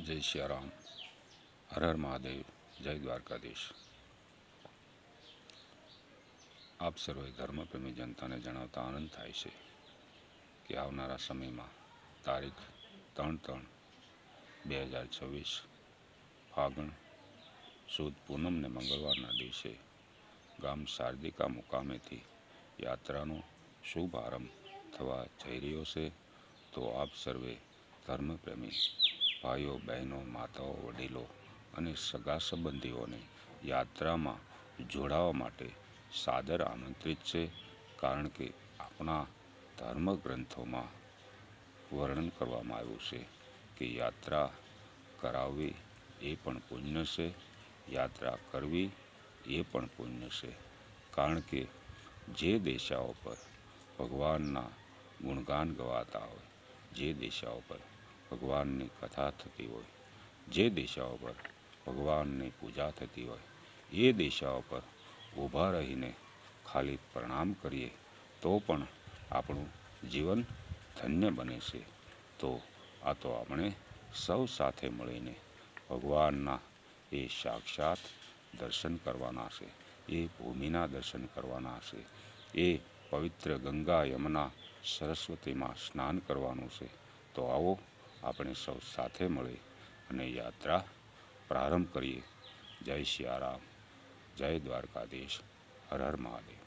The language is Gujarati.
જય સિયારામ, હર હર મહાદેવ, જય દ્વારકાધીશ। આપ સર્વે ધર્મપ્રેમી જનતાને જણાવતા આનંદ થાય છે કે આવનારા સમયમાં તારીખ 3/3/2026 ફાગણ સુદ પૂનમને મંગળવારના દિવસે ગામ શારદિકા મુકામેથી યાત્રાનો શુભ આરંભ થવા જઈ રહ્યો છે। તો આપ સર્વે ધર્મપ્રેમી ભાઈઓ, બહેનો, માતાઓ, વડીલો અને સગા સંબંધીઓને યાત્રામાં જોડાવા માટે સાદર આમંત્રિત છે। કારણ કે આપણા ધર્મગ્રંથોમાં વર્ણન કરવામાં આવ્યું છે કે યાત્રા કરાવવી એ પણ પુણ્ય છે, યાત્રા કરવી એ પણ પુણ્ય છે। કારણ કે જે દેશાઓ પર ભગવાનના ગુણગાન ગવાતા હોય, જે દેશાઓ પર ભગવાનની કથા થતી હોય, જે દેશાઓ પર ભગવાનની પૂજા થતી હોય, એ દેશાઓ પર ઊભા રહીને ખાલી પ્રણામ કરીએ તો પણ આપણું જીવન ધન્ય બને છે। તો આપણે સૌ સાથે મળીને ભગવાનના એ સાક્ષાત દર્શન કરવાના છે, એ ભૂમિના દર્શન કરવાના છે, એ પવિત્ર ગંગા, યમુના, સરસ્વતીમાં સ્નાન કરવાનું છે। તો આવો આપણે સૌ સાથે મળી અને યાત્રા પ્રારંભ કરીએ। જય સિયારામ, જય દ્વારકાધીશ, હર હર મહાદેવ।